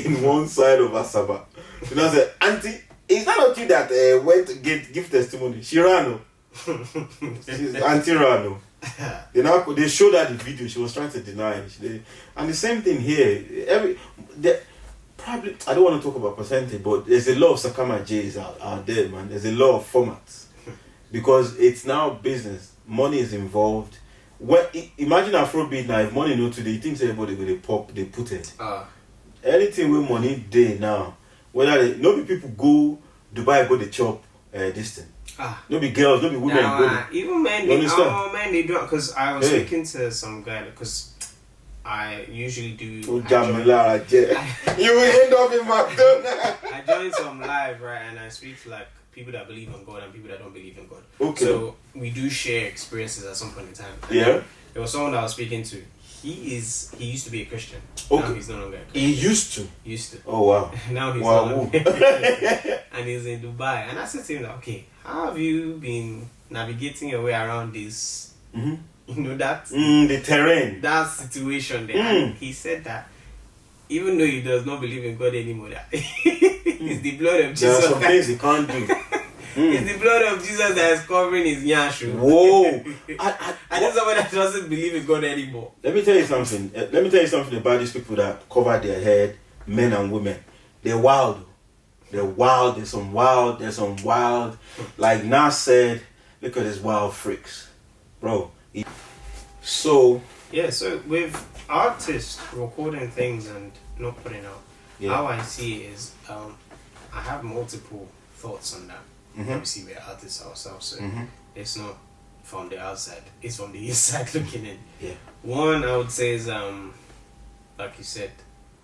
in one side of Asaba. You know, I said, Auntie, is that not you that went to give testimony? She ran. She's Auntie Rano. They showed her the video. She was trying to deny it. And the same thing here. Probably, I don't want to talk about percentage, but there's a lot of Sakama J's out there, man. There's a lot of formats because it's now business. Money is involved. Imagine Afrobeat now. If money no today, you think everybody go they pop, they put it. Anything with money day now. Whether people go Dubai, go the chop this thing. No be girls, no be women. Even men, men they do it. Because I was speaking to some guy because I usually do. You will end up in McDonald's. I join some live, right, and I speak to like people that believe in God and people that don't believe in God. Okay. So we do share experiences at some point in time. And there was someone that I was speaking to. He used to be a Christian. Okay. Now he's no longer a Christian. He used to. Oh wow. Now he's no longer. And he's in Dubai. And I said to him, okay, how have you been navigating your way around this? Mm-hmm. You know that the terrain, that situation there. And he said that even though he does not believe in God anymore, that it's the blood of Jesus. There are some things he can't do. It's the blood of Jesus that is covering his nyashu. Whoa! I know someone that doesn't believe in God anymore. Let me tell you something. About these people that cover their head, men and women. They're wild. There's some wild. Like Nas said, look at these wild freaks, bro. So with artists recording things and not putting out, how I see it is I have multiple thoughts on that. Obviously we're artists ourselves, so it's not from the outside, it's from the inside looking in. One I would say is like you said,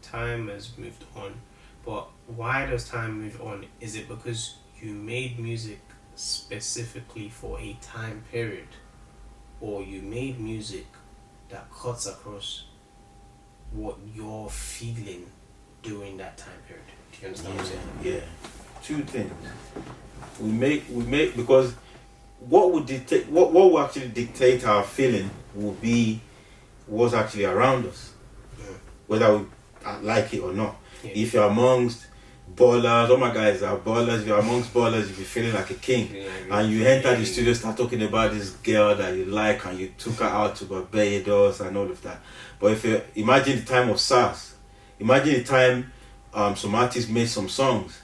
time has moved on. But why does time move on? Is it because you made music specifically for a time period, or you made music that cuts across what you're feeling during that time period? Do you understand what I'm saying? Yeah. Two things. We make because what would actually dictate our feeling will be what's actually around us, whether we like it or not. If you're amongst ballers, all my guys are ballers. If you're amongst ballers, you'll be feeling like a king. And you enter the studio, start talking about this girl that you like, and you took her out to Barbados and all of that. But if you imagine the time of SARS, imagine the time some artists made some songs.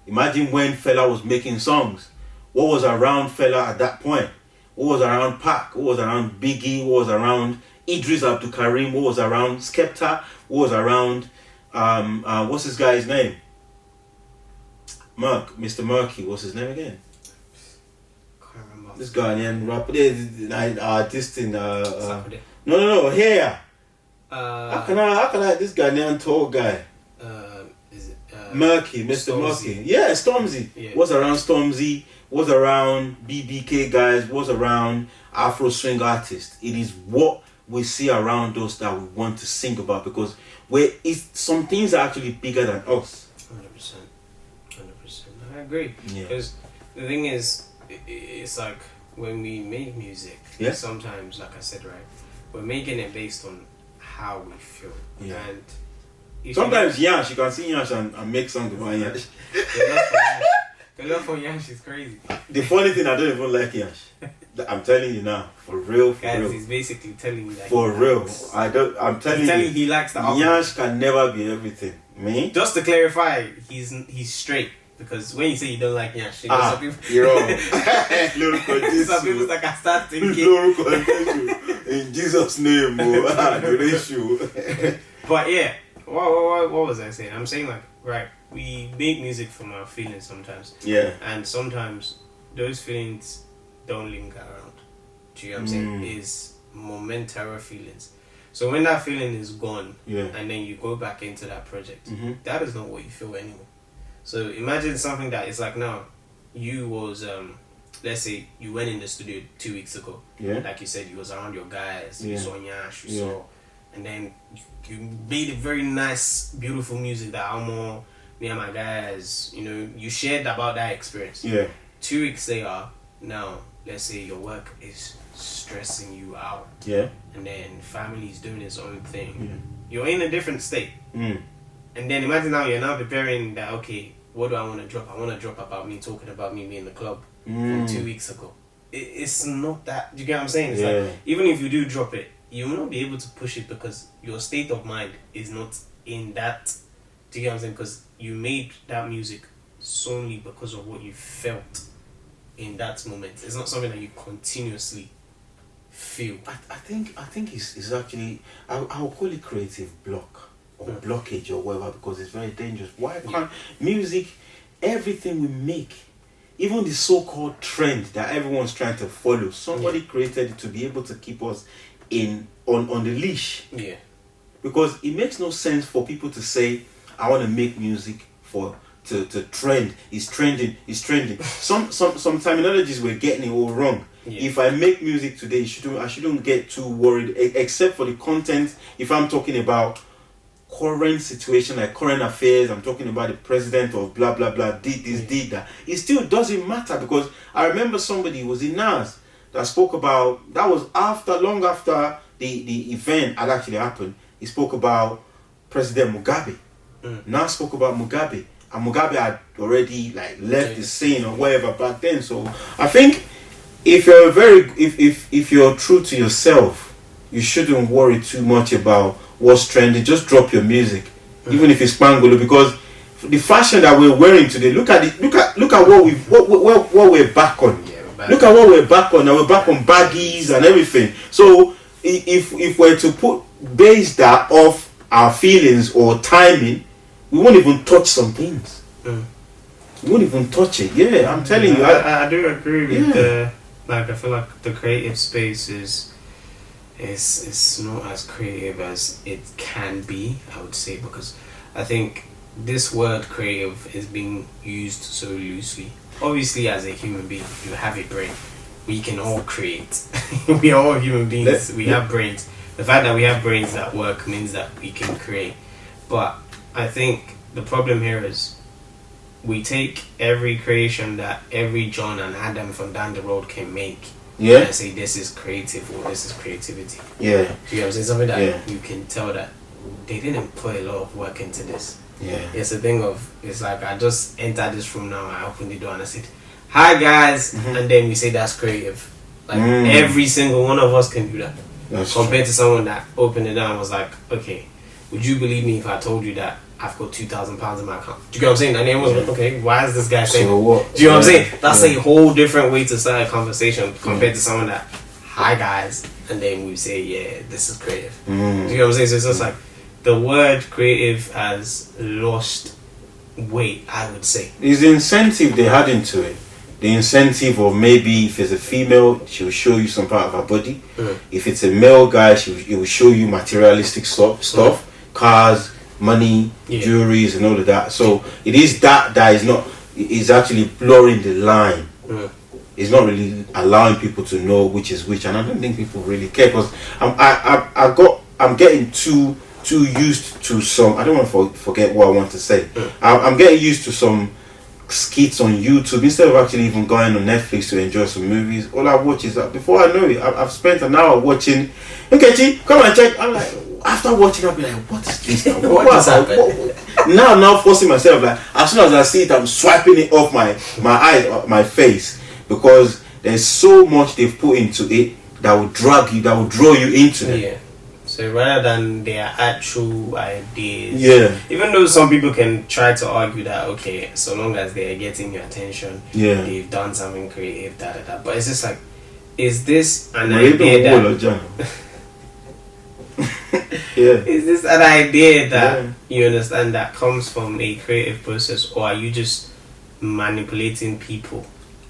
Imagine when Fela was making songs. What was around Fela at that point? What was around Pac? What was around Biggie? What was around Idris Abdul Karim? What was around Skepta? What was around what's this guy's name? Mr. Myke. What's his name again? Can't remember. This Ghanaian rapper. This thing. No. Here. How can I? This Ghanaian tall guy. Is it Myke, Mr. Myke. Yeah, Stormzy. Yeah. What's around Stormzy? What's around BBK guys? What's around Afro swing artists? It is what we see around us that we want to sing about, because some things are actually bigger than us. 100%. I agree. Because the thing is, it's like when we make music, sometimes, like I said, right, we're making it based on how we feel. And sometimes Yash, you can see Yash and make songs about Yash. The love for Yash is crazy. The funny thing, I don't even like Yash. I'm telling you now, for real. Guys, he's basically telling me that. For real. I'm telling you. He likes the album. Yash can never be everything. Me? Just to clarify, he's straight. Because when you say you don't like Yash, some people... You're wrong. Some people like I start thinking... In Jesus' name, But yeah, what was I saying? I'm saying like, right, we make music from our feelings sometimes. Yeah. And sometimes those feelings don't linger around. Do you know what I'm saying? It's momentary feelings. So when that feeling is gone, and then you go back into that project, that is not what you feel anymore. So imagine something that is like now, you was, let's say you went in the studio 2 weeks ago. Like you said, you was around your guys, you saw Nyash, you saw, and then you made a very nice, beautiful music that me and my guys, you shared about that experience. 2 weeks later, now, let's say your work is stressing you out. And then family is doing its own thing. You're in a different state. And then imagine now you're now preparing that, okay, what do I want to drop? I want to drop about me talking about me in the club from 2 weeks ago. It's not that. Do you get what I'm saying? It's like, even if you do drop it, you will not be able to push it because your state of mind is not in that. Do you get what I'm saying? Because you made that music solely because of what you felt in that moment. It's not something that you continuously feel. I think it's actually, I'll call it creative block or blockage or whatever, because it's very dangerous. Why can't music, everything we make, even the so-called trend that everyone's trying to follow, somebody created it to be able to keep us on the leash. Yeah. Because it makes no sense for people to say, I want to make music to trend. It's trending. Some terminologies we're getting it all wrong. Yeah. If I make music today, I shouldn't get too worried, except for the content. If I'm talking about current situation, like current affairs, I'm talking about the president of blah blah blah, did this, did that. It still doesn't matter, because I remember somebody, was in NAS, that spoke about, that was long after the event had actually happened. He spoke about President Mugabe. Now spoke about Mugabe, and Mugabe had already like left the scene or whatever back then. So I think if you're if you're true to yourself, you shouldn't worry too much about what's trending. Just drop your music, even if it's Pangolo, because the fashion that we're wearing today. Look at what we're back on. Look at what we're back on. Now we're back on baggies and everything. So if we're to base that off our feelings or timing, we won't even touch some things. We won't even touch it. Yeah, I'm telling you. I do agree with the, like, I feel like the creative space is not as creative as it can be, I would say, because I think this word creative is being used so loosely. Obviously, as a human being, you have a brain. We can all create. We are all human beings. We have brains. The fact that we have brains that work means that we can create. But I think the problem here is we take every creation that every John and Adam from down the road can make, and say this is creative or this is creativity. Yeah. So you know, it's something that you can tell that they didn't put a lot of work into this. Yeah. It's a thing of, it's like I just entered this room now, I opened the door and I said, "Hi guys," and then we say that's creative. Like every single one of us can do that. Compared to someone that opened it down and was like, "Okay, would you believe me if I told you that I've got £2,000 in my account?" Do you get what I'm saying? And everyone's like, "Okay, why is this guy saying?" So what? Do you know what I'm saying? That's a whole different way to start a conversation compared to someone that, "Hi guys," and then we say, "Yeah, this is creative." Do you know what I'm saying? So it's just like the word creative has lost weight, I would say. There's the incentive they had into it. The incentive of maybe if it's a female, she will show you some part of her body. If it's a male guy, it will show you materialistic stuff, cars, money, jewelries, and all of that. So it is that is actually blurring the line. It's not really allowing people to know which is which, and I don't think people really care, because I'm getting too used to some. I don't want to forget what I want to say. I'm getting used to some skits on YouTube instead of actually even going on Netflix to enjoy some movies. All I watch is that. Before I know it, I've spent an hour watching. Okay, come and check. I'm like, after watching, I'll be like, what is this now? What now forcing myself, like, as soon as I see it, I'm swiping it off my eyes, my face, because there's so much they've put into it that will drag you, that will draw you into it. Yeah. So rather than their actual ideas, even though some people can try to argue that, okay, so long as they're getting your attention, they've done something creative, but it's just like, is this an idea that is this an idea that you understand that comes from a creative process, or are you just manipulating people?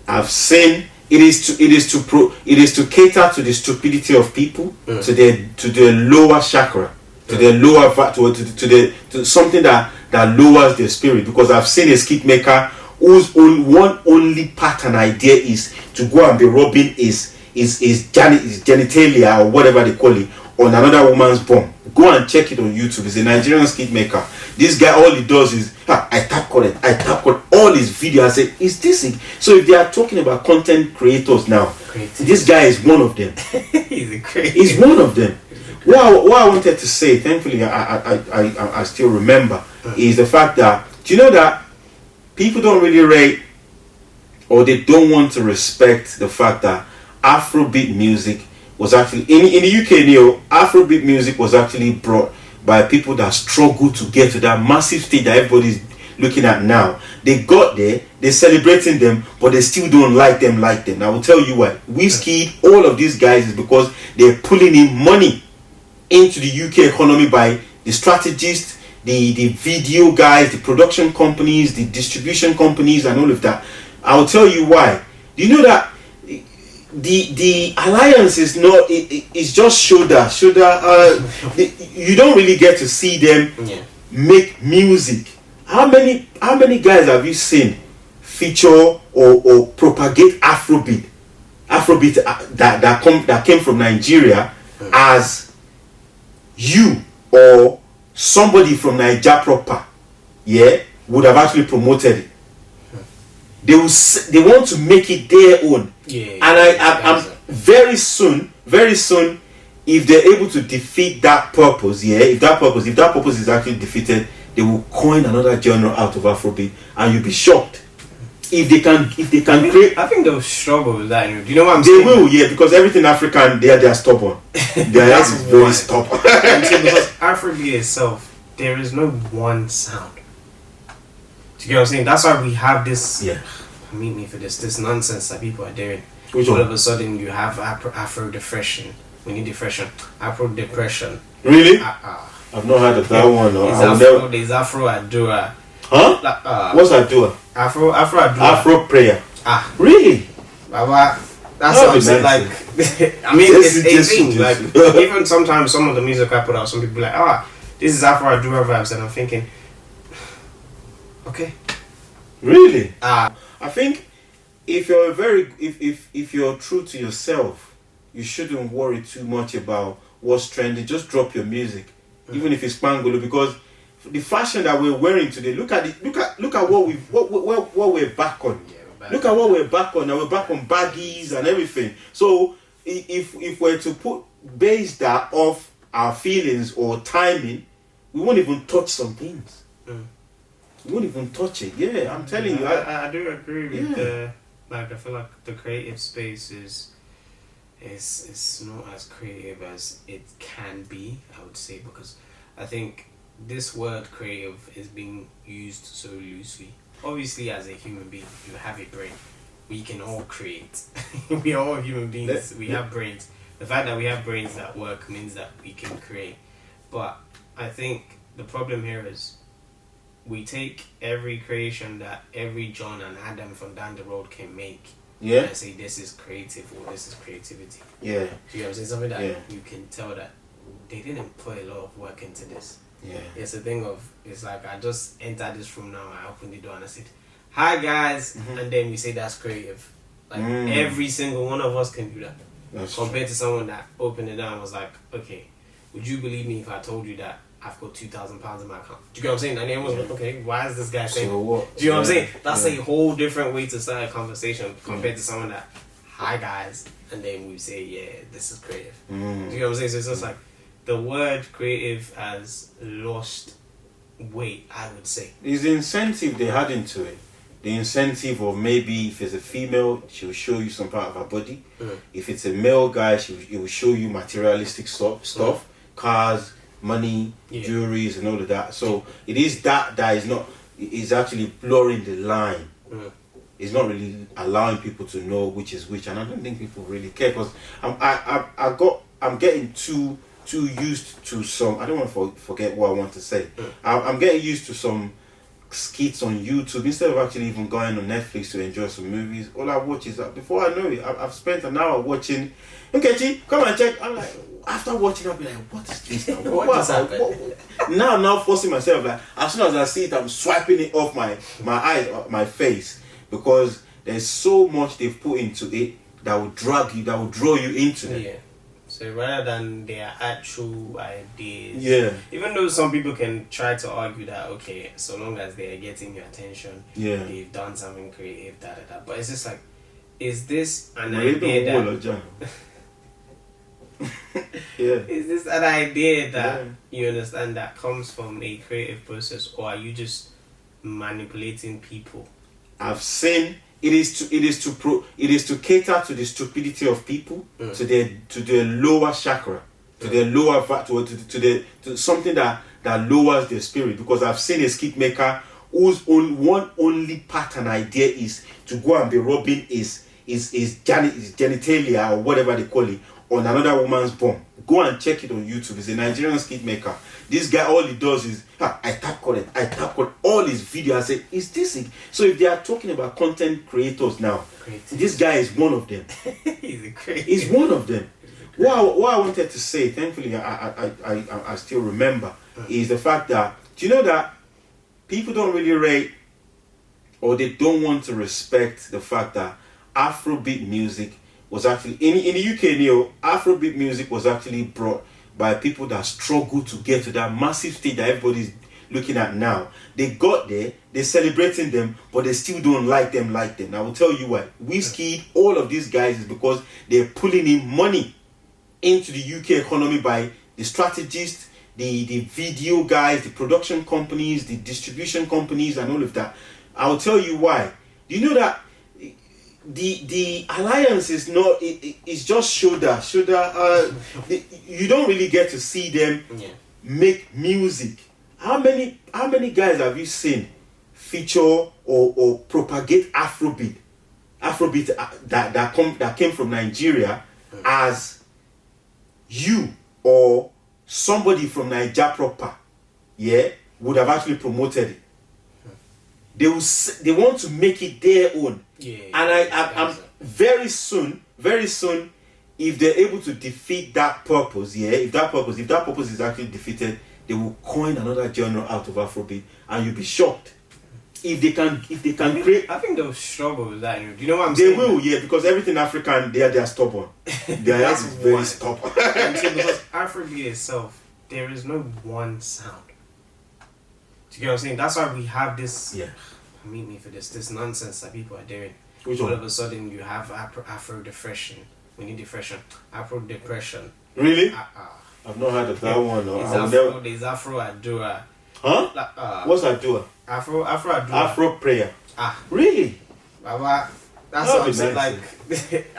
I've seen it is to cater to the stupidity of people, to the lower chakra, to the lower to something that lowers their spirit. Because I've seen a skit maker whose only pattern idea is to go and be rubbing his genitalia or whatever they call it on another woman's bum. Go and check it on YouTube. He's a Nigerian skit maker. This guy, all he does is I tap all his videos. I say, is this it? So if they are talking about content creators now, this guy is one of them. He's one of them. What I wanted to say, thankfully I still remember, is the fact that, do you know that people don't really rate, or they don't want to respect the fact that Afrobeat music was actually in the UK. Afrobeat music was actually brought by people that struggled to get to that massive stage that everybody's looking at now. They got there, they're celebrating them, but they still don't like them. I will tell you why. Whiskey, all of these guys, is because they're pulling in money into the UK economy by the strategists, the video guys, the production companies, the distribution companies, and all of that. I will tell you why. Do you know that the alliance is not? It's just shoulder. You don't really get to see them make music. How many guys have you seen feature or propagate Afrobeat that came from Nigeria as you or somebody from Nigeria proper, would have actually promoted it. They want to make it their own, and I'm very soon, if they're able to defeat that purpose, if that purpose is actually defeated, they will coin another genre out of Afrobeat, and you'll be shocked if they can create. I think they'll struggle with that. Do you know what I'm saying? They will, because everything African, they are stubborn. Their heads is very stubborn. Because Afrobeat itself, there is no one sound. Do you get what I'm saying? That's why we have this. Meet me for this nonsense that people are doing. All of a sudden, you have Afro depression. We need depression. Afro depression. Really? I've not heard of that one. There's Afro Adura. Huh? What's Adura? Afro Adura. Afro prayer. Really? Baba, that's what I'm saying. Like, I mean, it's a thing. Like, even sometimes some of the music I put out, some people are like, this is Afro Adura vibes, and I'm thinking, okay. Really? I think if you're if you're true to yourself, you shouldn't worry too much about what's trending. Just drop your music, even if it's Pangolo, because the fashion that we're wearing today. Look at what we're back on. Look at what we're back on. Now we're back on baggies and everything. So if we're to base that off our feelings or timing, we won't even touch some things. We won't even touch it. Yeah, I'm telling you. I do agree with the, like, I feel like the creative space is not as creative as it can be, I would say, because I think this word creative is being used so loosely. Obviously, as a human being, you have a brain. We can all create. We are all human beings. We have brains. The fact that we have brains that work means that we can create. But I think the problem here is, we take every creation that every John and Adam from down the road can make, and say this is creative or this is creativity. You know what I'm saying? Something that you can tell that they didn't put a lot of work into this. It's a thing of, it's like, I just entered this room now, I opened the door and I said, hi guys, and then we say that's creative. Like, every single one of us can do that. Compared to someone that opened it down and was like, okay, would you believe me if I told you that I've got £2,000 in my account? Do you get what I'm saying? And everyone's like, okay, why is this guy saying? So what? Do you know what I'm saying? That's a whole different way to start a conversation compared to someone that, hi guys, and then we say, yeah, this is creative. Do you know what I'm saying? So it's just like, the word creative has lost weight, I would say. There's the incentive they had into it. The incentive of, maybe if it's a female, she will show you some part of her body. If it's a male guy, it will show you materialistic stuff, cars, money, jewelries, and all of that. So it is that is not, is actually blurring the line. It's not really allowing people to know which is which, and I don't think people really care, because I'm getting too used to some. I don't want to forget what I want to say. I'm getting used to some skits on YouTube instead of actually even going on Netflix to enjoy some movies. All I watch is, before I know it, I've spent an hour watching. Okay, come and check. I'm like, after watching, I'll be like, what is this now? What? Now forcing myself, like, as soon as I see it, I'm swiping it off my eyes, my face, because there's so much they've put into it that will drag you, that will draw you into it. So rather than their actual ideas, even though some people can try to argue that, okay, so long as they're getting your attention, they've done something creative, but it's just like, is this an idea that Is this an idea that you understand that comes from a creative process, or are you just manipulating people? I've seen it is to cater to the stupidity of people, to their lower chakra, to their lower to something that lowers their spirit. Because I've seen a skit maker whose only pattern idea is to go and be rubbing his genitalia or whatever they call it on another woman's bum. Go and check it on YouTube. He's a Nigerian skit maker. This guy, all he does is I tap correct. All his videos. I say, is this it? So if they are talking about content creators now, this guy is one of them. He's one of them. What I wanted to say, thankfully I still remember, is the fact that, do you know that people don't really rate, or they don't want to respect the fact that Afrobeat music was actually in the UK. Afrobeat music was actually brought by people that struggled to get to that massive stage that everybody's looking at now. They got there, they're celebrating them, but they still don't like them. I will tell you why. Whiskey, all of these guys, is because they're pulling in money into the UK economy by the strategists, the video guys, the production companies, the distribution companies, and all of that. I'll tell you why. Do you know that the alliance is not, it's just shoulder. You don't really get to see them make music. How many guys have you seen feature or propagate Afrobeat that came from Nigeria, as you or somebody from Niger proper would have actually promoted it? They want to make it their own. And I'm very soon, if they're able to defeat that purpose, if that purpose is actually defeated, they will coin another genre out of Afrobeat, and you'll be shocked. If they can create, I think they'll struggle with that. Do you know what I'm saying? They will, because everything African, they are stubborn. They are very stubborn. Because Afrobeat itself, there is no one sound. Do you get what I'm saying? That's why we have this. Meet me for this nonsense that people are doing. All of a sudden, you have Afro depression. We need depression. Afro depression. Really? I've not heard of that one. There's Afro Adura. Huh? What's Adura? Afro Adura. Afro prayer. Really? Baba, that's what I'm saying. Like,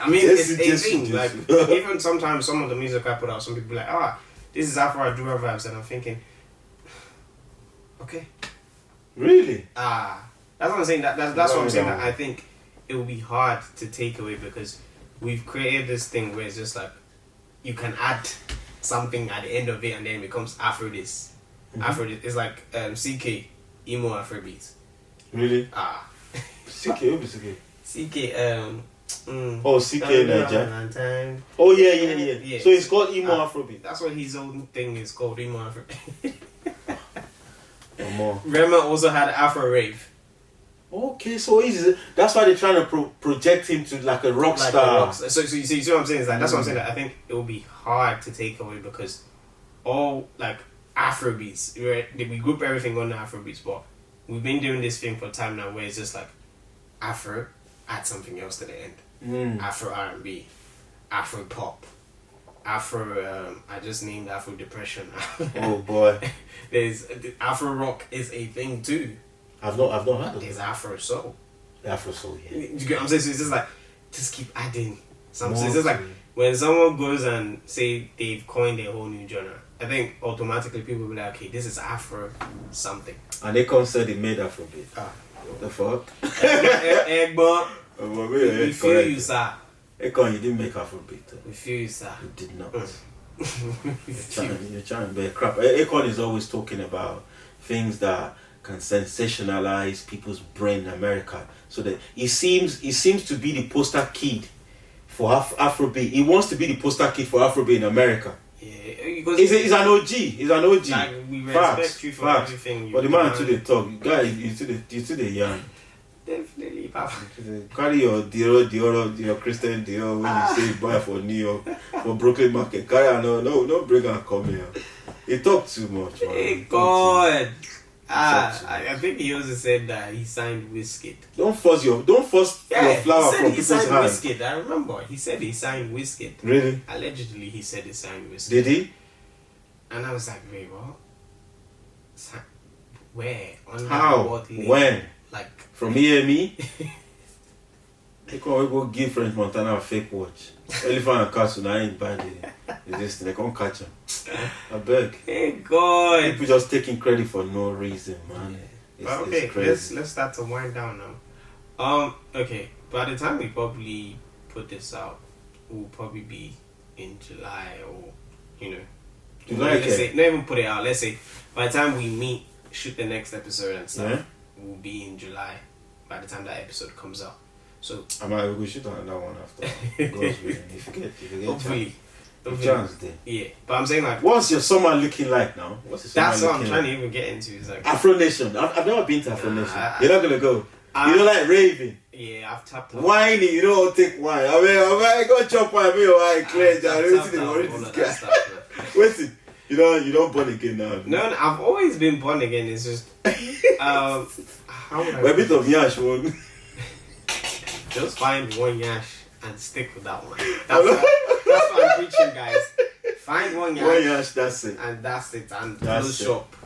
I mean, it's a thing. Like, even sometimes some of the music I put out, some people are like, this is Afro Adura vibes, and I'm thinking, okay. Really? That's what I'm saying. That's what I'm saying. That I think it will be hard to take away, because we've created this thing where it's just like you can add something at the end of it, and then it becomes Afro this. Afro this. It's like CK emo Afrobeat. Really? CK, who is CK? CK CK Niger. Oh yeah. So it's called emo Afrobeat. That's what his own thing is called, emo Afrobeat. More. Rema also had Afro Rave. Okay, so that's why they're trying to project him to like a rock star. So you see what I'm saying? Is like, that's what I'm saying. That I think it will be hard to take away, because all like Afrobeats, we group everything under Afrobeats, but we've been doing this thing for time now, where it's just like Afro, add something else to the end. Afro R&B, Afro pop, Afro. I just named Afro depression. Oh boy. There's Afro rock is a thing too. I've not heard of it. There's Afro soul. Afro soul, yeah. You get what I'm saying? So it's just like, just keep adding something. So it's just like when someone goes and say they've coined a whole new genre, I think automatically people will be like, okay, this is Afro something. And they said they made Afrobeat. What the fuck? We feel you, sir. Akon, you didn't make Afrobeat. We feel you, sir. You did not. You're trying to be crap. Akon is always talking about things that can sensationalize people's brain in America. So that he seems to be the poster kid for Afrobeat. He wants to be the poster kid for Afrobeat in America. He's an OG. He's an OG. Like, we respect you for everything. But the man to the talk, guy, you to the young. Definitely, Papa. Carry your Dior, your Christian Dior when you say buy for New York, for Brooklyn Market. Carry on, no, bring and come here. He talk too much, man. Hey God. I think he also said that he signed Wizkid. Don't force your flower from people's hands. Wizkid. I remember he said he signed Wizkid. Really? Allegedly, he said he signed Wizkid. Did he? And I was like, wait, what? Where? On how? What link? When? Like from EME? They can't go give French Montana a fake watch. Elephant and Castle, I ain't bad it. This they can't catch him. I beg. Hey God. People just taking credit for no reason, man. Yeah. Okay, let's start to wind down now. Okay. By the time we probably put this out, we'll probably be in July or July. Let's say, not even put it out. Let's say by the time we meet, shoot the next episode and stuff, we'll be in July. By the time that episode comes out. So I might go shoot another one after. God's willing. If you get hopefully. Chance there. Yeah, but I'm saying like, what's your summer looking like now? That's what I'm trying to even get into. Is like Afro Nation. I've never been to Afro Nation. You're not gonna go. You don't like raving. Yeah, I've tapped out. Whiny, you don't take wine. I go chop wine. Me or I clear. Wait, you don't born again now. No, I've always been born again. It's just how would I? A bit of yash one. Just find one yash and stick with that one. That's what I'm preaching, guys. Find one yash. One yash, that's it. And that's it. And that's close shop.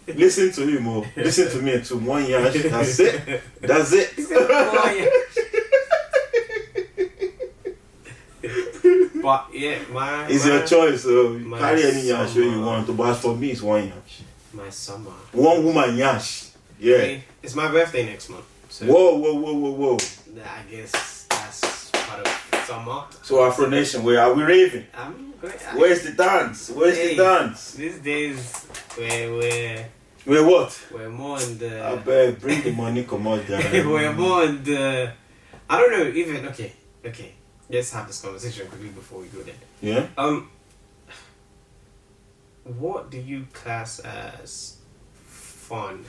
Listen to me, Mo. Listen to me too. One yash, that's it. That's it. But yeah, it's your choice. So carry any yash you want to. But for me, it's one yash. My summer. One woman yash. Yeah. Okay. It's my birthday next month. So whoa. I guess that's part of summer. So Afro Nation, where are we raving? Where's the dance? Where's the dance? These days, we're what? We're more in the. I bet bring the money, come on down. We're more in the. I don't know even. Okay. Let's have this conversation quickly before we go there. Yeah. What do you class as fun?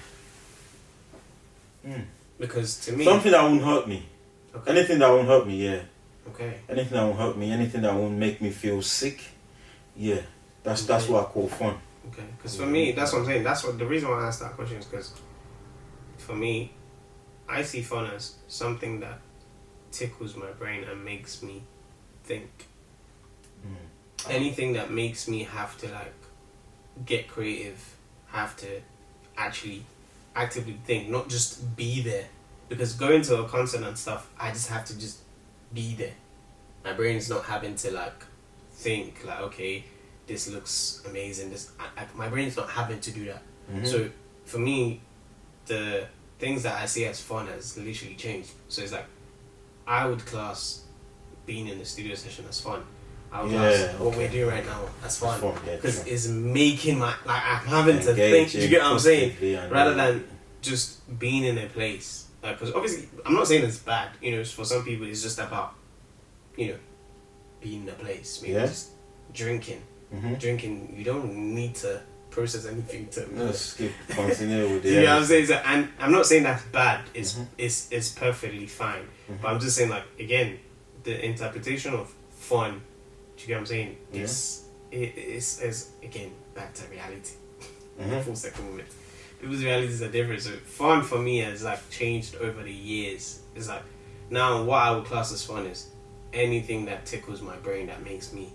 Because to me, something that won't hurt me. Okay. Anything that won't hurt me, yeah. Okay. Anything that won't hurt me, anything that won't make me feel sick, yeah. That's what I call fun. Okay. Because for me, that's what I'm saying. That's what the reason why I asked that question is because for me, I see fun as something that tickles my brain and makes me think. Anything that makes me have to like get creative, have to actually actively think, not just be there. Because going to a concert and stuff, I just have to just be there. My brain is not having to like think like, okay, this looks amazing. My brain is not having to do that. So for me, the things that I see as fun has literally changed. So it's like I would class being in the studio session as fun. I would class what we're doing right now as fun because it's making my I'm having to think. Do you get what I'm saying? Rather than just being in a place. Because obviously, I'm not saying it's bad. For some people, it's just about being in a place. Maybe just drinking. Drinking. You don't need to process anything to. Let's continue with it. You know what I'm saying? So, and I'm not saying that's bad. It's perfectly fine. But I'm just saying, like, again, the interpretation of fun. Do you get what I'm saying? It's again back to reality. Full second moment. People's realities are different. So fun for me has like changed over the years. It's like now what I would class as fun is anything that tickles my brain, that makes me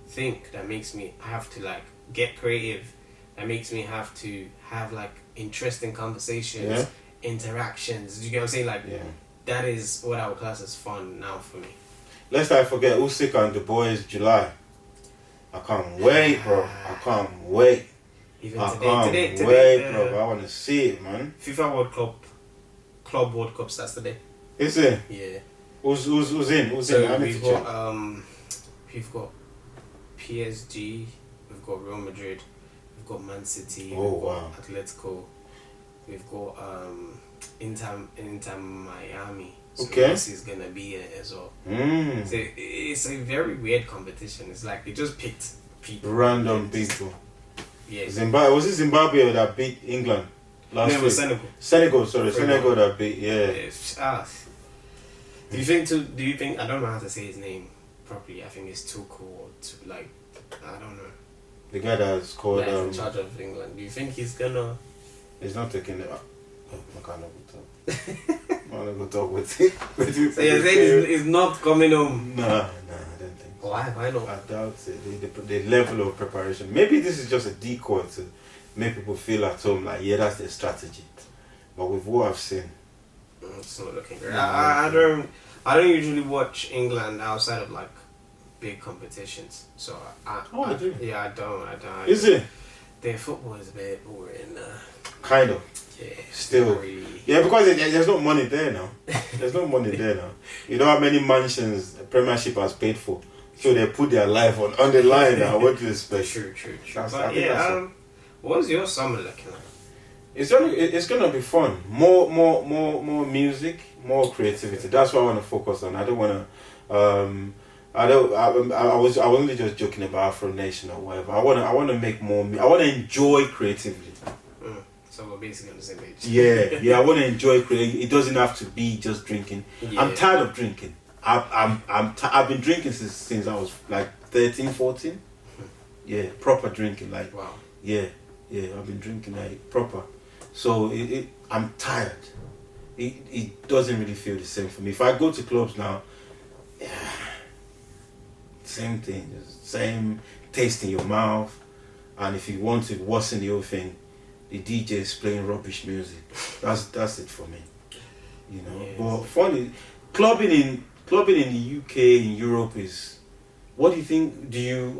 think, that makes me have to like get creative, that makes me have to have like interesting conversations, interactions. Do you get what I'm saying? Like that is what I would class as fun now for me. Let's not forget Usyk and the boys July. I can't wait, bro. I can't wait. Even I today, can't wait, bro. I want to see it, man. FIFA World Cup, Club World Cup starts today. Is it? Yeah. Who's in? Who's so in? We've got PSG, we've got Real Madrid, we've got Man City, we've got Atletico, we've got Inter Miami. So Messi's gonna be in it as well. So it's a very weird competition. It's like they just picked people. Random people. Yeah. Zimbabwe, was it Zimbabwe that beat England last week? No, it was Senegal. Senegal that beat, Do you think I don't know how to say his name properly. I think it's Tuchel or I don't know. The guy that's called in charge of England. Do you think he's gonna It's not taking it. I can't go talk. I want to go talk with it. So you're saying it's not coming home? Nah, I don't think so. Why not? I doubt it. The level of preparation. Maybe this is just a decoy to make people feel at home. Like, yeah, that's their strategy. But with what I've seen, it's not looking great. I don't usually watch England outside of like big competitions. So I don't. Is it? Their football is a bit boring. Kind of. Yeah. Still. Yeah, because there's no money there now. There's no money there now. You know how many mansions the Premiership has paid for? So they put their life on the line now. What do you expect? True. But what's your summer looking like? It's gonna be fun. More music, more creativity. That's what I want to focus on. I don't want to. I was only just joking about Afro Nation or whatever. I want to make more. I want to enjoy creatively. So we're basically on the same page. Yeah. I want to enjoy creating. It doesn't have to be just drinking. Yeah. I'm tired of drinking. I've been drinking since I was like 13, 14. Yeah, proper drinking. Like, wow. Yeah. I've been drinking like proper. So I'm tired. It doesn't really feel the same for me. If I go to clubs now, same thing, same taste in your mouth. And if you want to worsen the whole thing, the DJ is playing rubbish music. That's it for me. You know. Yes. But funny, clubbing in the UK, in Europe is. What do you think?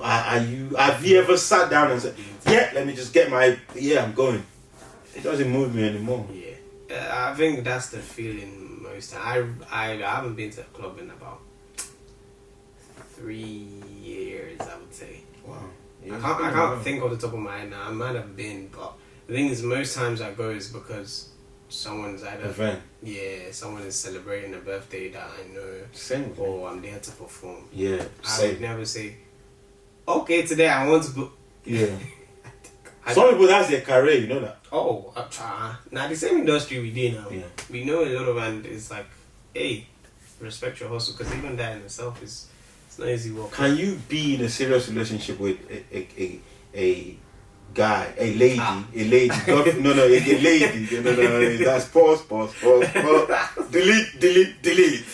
Have you ever sat down and said, yeah, let me just get I'm going. It doesn't move me anymore. Yeah, I think that's the feeling most time. I haven't been to a club in about 3 years, I would say. Wow. Yeah, I can't think off the top of my head now. I might have been, but the thing is, most times I go is because someone's either someone is celebrating a birthday that I know, or I'm there to perform. Yeah, I would never say, okay, today I want to book. Yeah. Some people, that's their career, you know that. Oh, now the same industry we do now. Yeah. We know a lot of, and it's like, hey, respect your hustle, because even that in itself it's not easy work. Can you be in a serious relationship with a guy, a lady, a lady? A lady. No. That's pause. Delete. Delete.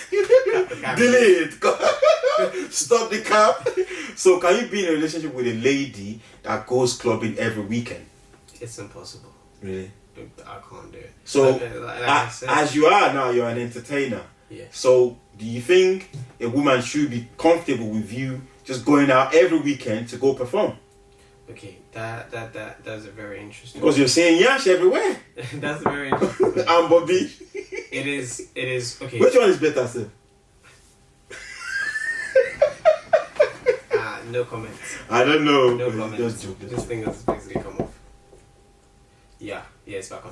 Stop the cap. So, can you be in a relationship with a lady that goes clubbing every weekend? It's impossible. Really? I can't do it. So, like I said, as you are now, you're an entertainer. Yeah. So, do you think a woman should be comfortable with you just going out every weekend to go perform? Okay, that's a very interesting. Because you're saying yash everywhere. That's very interesting. And Bobby. It is okay. Which one is better, sir? No comments. I don't know. No comments. Just this thing has basically come off. Yeah, it's back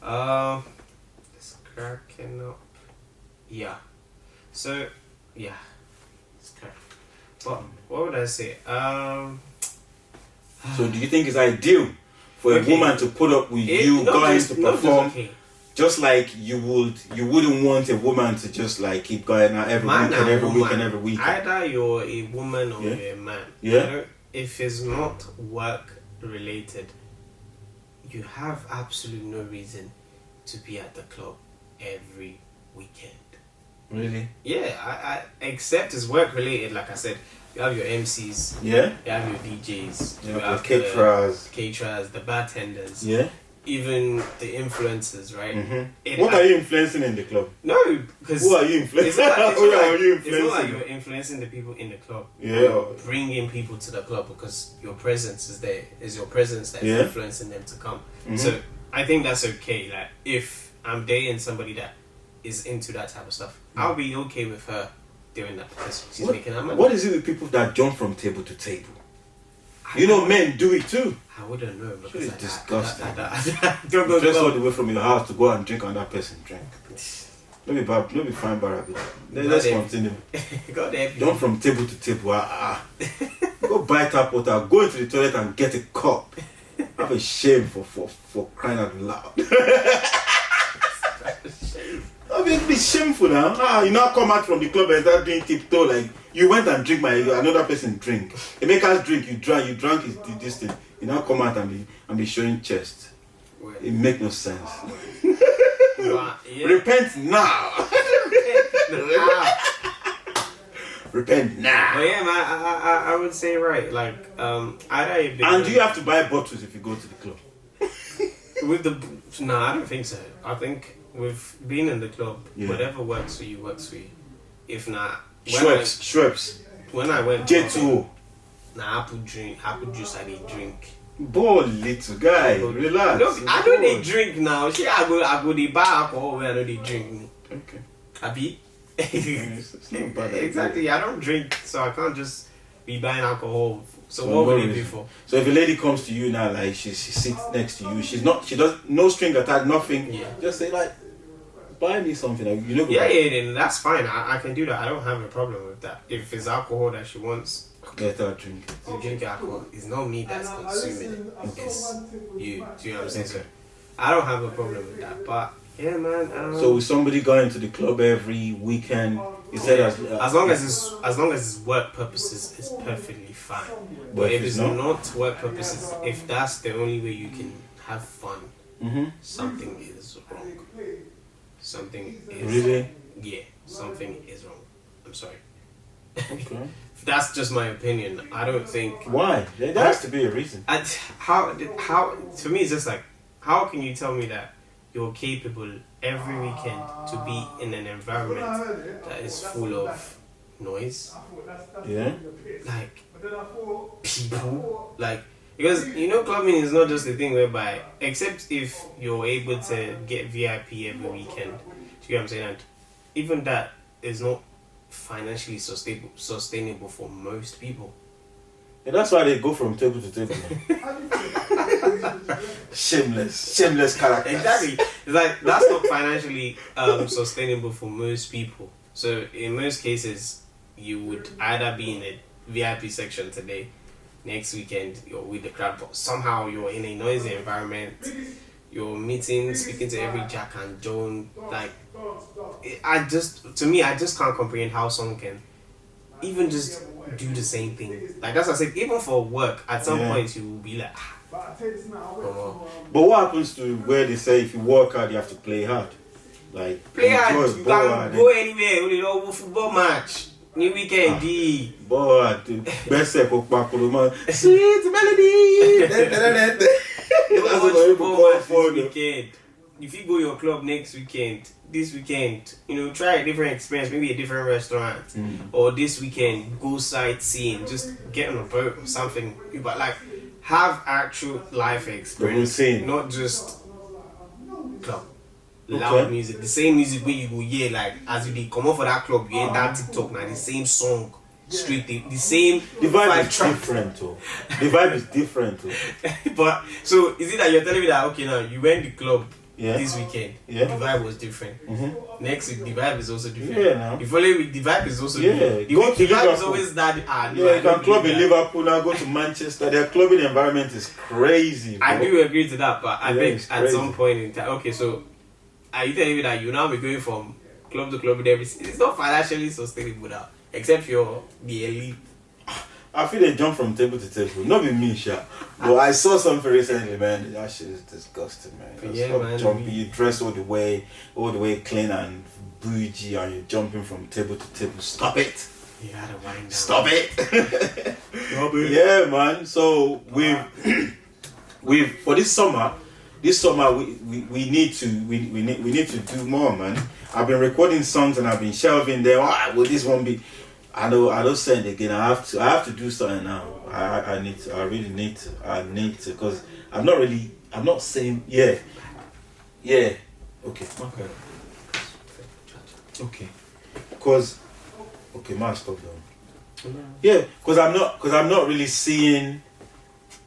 on. It's cracking up. Yeah. So, yeah, it's cracking. But what would I say? So, do you think it's ideal for a woman to put up with you going to perform? Just like you wouldn't want a woman to just like keep going out every weekend. Either you're a woman or you're a man. Yeah. If it's not work related, you have absolutely no reason to be at the club every weekend. Really? Yeah, I except it's work related. Like I said, you have your MCs. Yeah. You have your DJs. You have the caterers, the bartenders. Yeah. Even the influencers, right? Mm-hmm. What are you influencing in the club? No, because who are you influencing? It's not like you're influencing the people in the club. Yeah. You're bringing people to the club because your presence is there. Is your presence that's influencing them to come. Mm-hmm. So I think that's okay. Like if I'm dating somebody that is into that type of stuff, I'll be okay with her doing that because she's making that money. What is it with people that jump from table to table? You know, men do it too. I wouldn't know because it's disgusting. Don't go just all the way from your house to go and drink another person's drink. Let me find Barabi. Let's continue. Jump from table to table. Go buy tap water. Go into the toilet and get a cup. Have a shame for crying out loud. I mean, it's shameful now. You now come out from the club and start doing tiptoe like you went and drink another person's drink. Emeka's drink, you drank this thing. You now come out and be showing chest. Where? It make no sense. But, yeah. Repent now. Repent now. But yeah, man, I would say right. Like, either if And do you have to buy bottles if you go to the club? with the no, I don't think so. I think with being in the club, whatever works for you works for you. If not, Schweppes. When I went J2O. Nah, apple juice I did drink. Boy, little guy, relax. No, I know they drink now. See, I go they buy alcohol where I know they drink. Okay. Abi? It's not bad. Exactly. I don't drink, so I can't just be buying alcohol. So what would it be for? So if a lady comes to you now, like she sits next to you, she does no string attached, nothing. Yeah. Just say like, buy me something. Like, you know. Yeah, then that's fine. I can do that. I don't have a problem with that. If it's alcohol that she wants, let her drink. You drink alcohol. It's not me that's consuming it. It's you. Do you know what I'm saying? So I don't have a problem with that. But yeah, man. So is somebody going to the club every weekend? Is that as long as it's work purposes, it's perfectly fine. But if it's not work purposes, if that's the only way you can have fun, something is wrong. Something is really. Yeah, something is wrong. I'm sorry. Okay. That's just my opinion. I don't think. Why? There has to be a reason. How? To me, it's just like, how can you tell me that you're capable every weekend to be in an environment that is full of noise? Yeah. Like people, like, because clubbing is not just a thing whereby, except if you're able to get VIP every weekend. Do you know what I'm saying? And even that is not financially sustainable for most people. And that's why they go from table to table. shameless characters. Exactly. It's like that's not financially sustainable for most people. So in most cases, you would either be in a VIP section today, next weekend you're with the crowd, but somehow you're in a noisy environment. You're speaking to every Jack and Joan. Like, I just can't comprehend how someone can even just do the same thing. Like, that's what I said. Even for work, at some point you will be like, But what happens to where they say if you work hard, you have to play hard? Like, play hard. You can go anywhere. Only no football match. New weekend, boy, best sweet melody. This weekend. If you go your club next weekend, this weekend, try a different experience, maybe a different restaurant, or this weekend go sightseeing, just get on a boat or something. But like, have actual life experience, not just club. Loud music, the same music where you go like as you come off for that club, you hear that TikTok now, the same song. Straight the same. The vibe is different too. The vibe is different too. But so is it that you're telling me that now you went to the club this weekend, the vibe was different. Next week the vibe is also different. Yeah, now. The following week the vibe is also different. The vibe is always that. You can club in Liverpool now, go to Manchester. Their clubbing environment is crazy. Bro. I do agree to that, but I think at some point in time, okay, so are you telling me that you now be going from club to club with everything? It's not financially sustainable now. Except you're the elite. I feel they jump from table to table. Not be me, sha. But I saw something recently, man. That shit is disgusting, man. Yeah, man. Jumping, you dress all the way clean and bougie, and you're jumping from table to table. Stop it. You gotta wind down. Stop it. Yeah, man. So we've for this summer we need to do more, man. I've been recording songs and I've been shelving them. Will this one be? I don't say it again. I have to do something now. I need to because I'm not saying okay because man, stop down. Yeah, because I'm not really seeing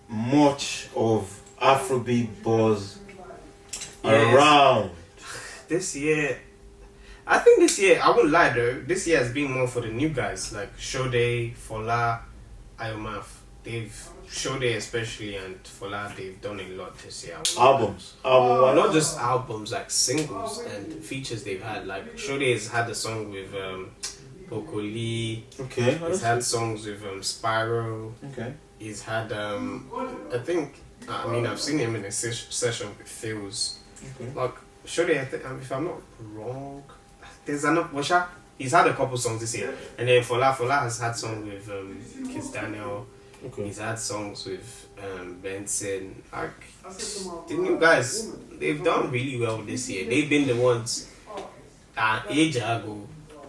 much of Afrobeat buzz around this year. I think this year, I won't lie though, this year has been more for the new guys like Sade, Fola, Ayomaf. Sade especially and Fola, they've done a lot this year. Albums. Not just albums, like singles and features they've had. Like Sade has had a song with Bokoli. Okay. He's had songs with Spyro. Okay. He's had I think I mean, I've seen him in a session with Phil's. Okay. Like, surely, if I'm not wrong, there's enough. Washa, he's had a couple songs this year, and then Fola has had songs with Kiss Daniel. Okay. He's had songs with Benson. Like, the new guys, they've done really well this year. They've been the ones. Age ago.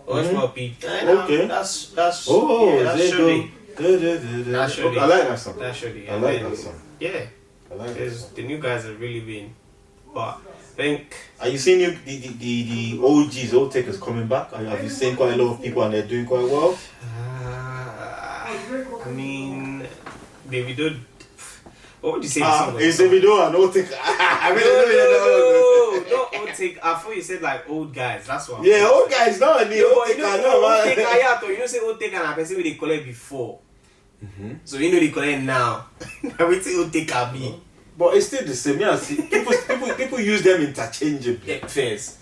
Okay. That's Oh, yeah, that's there surely. you go. That's surely. I like that song. That's surely. I like that song. Yeah. I like that Because song. the new guys have really been, but I think Are you seeing the OGs, old takers coming back? Have you seen quite a lot of people and they're doing quite well? I mean, Davido. What would you say? Is Davido an old taker? I mean, no, old take. I thought you said like old guys. That's what. yeah, old guys now. The old taker, old taker. Yeah, you know say old taker and a person they collect before. Mm-hmm. So you know they collect now. Now we say old taker be. But it's still the same. Yeah, see, people use them interchangeably. Yeah, fairs.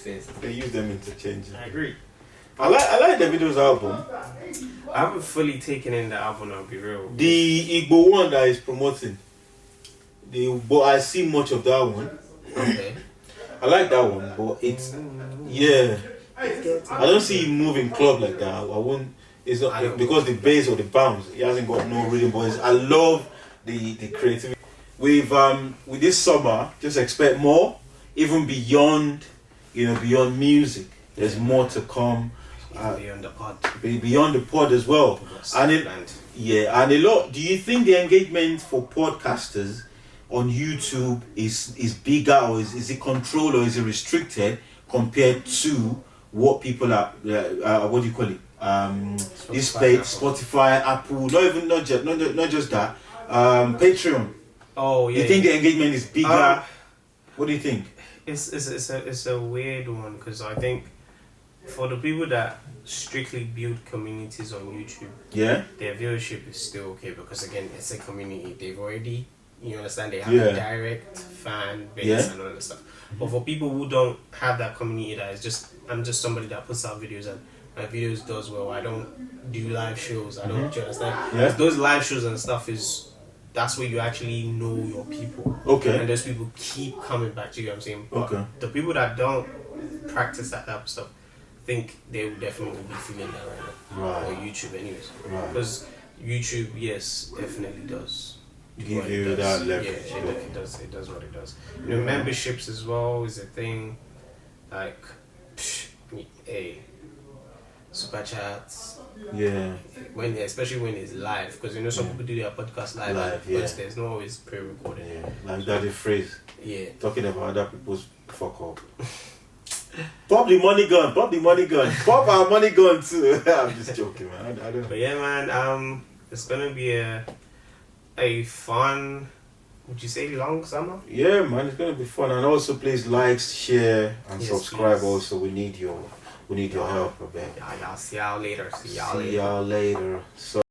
They use them interchangeably. I agree. I like Davido's album. I haven't fully taken in the album. I'll be real. The Igbo one that is promoting. But I see much of that one. Okay. I like that one, but it's I don't see him moving club like that. I won't. It's not because the bass or the bounce. He hasn't got no rhythm, but I love the creativity. With this summer, just expect more, even beyond beyond music. There's more to come. Beyond the pod. Beyond the pod as well. And and a lot. Do you think the engagement for podcasters on YouTube is bigger, or is it controlled, or is it restricted compared to what people are what do you call it? Spotify, Apple, not just that. Patreon. Oh yeah. You think the engagement is bigger? What do you think? It's a weird one because I think for the people that strictly build communities on YouTube, their viewership is still okay because again it's a community. They've already, you understand, they have a direct fan base and all that stuff. But for people who don't have that community, that is I'm just somebody that puts out videos and my videos does well. I don't do live shows. I don't. Do you understand? Yeah. Those live shows and stuff that's where you actually know your people. Okay. And those people keep coming back to you. I'm saying. But okay. The people that don't practice that type of stuff, think they will definitely be feeling that right now. Right. Or YouTube, anyways. Right. Because YouTube, yes, definitely does. Give you that leverage. Yeah, it does. It does what it does. You know, memberships as well is a thing. Like, super chats. Yeah. Especially when it's live, because you know some people do their podcast live because there's no always pre-recording. Yeah, like that the phrase. Yeah. Talking about other people's fuck up. Pop the money gun. Pop our money gun too. I'm just joking, man. I don't. But yeah, man. It's gonna be a fun. Would you say long summer? Yeah, man. It's gonna be fun, and also please like, share, and subscribe. Please. Also, we need your help a bit. Y'all see y'all later. See y'all later. So.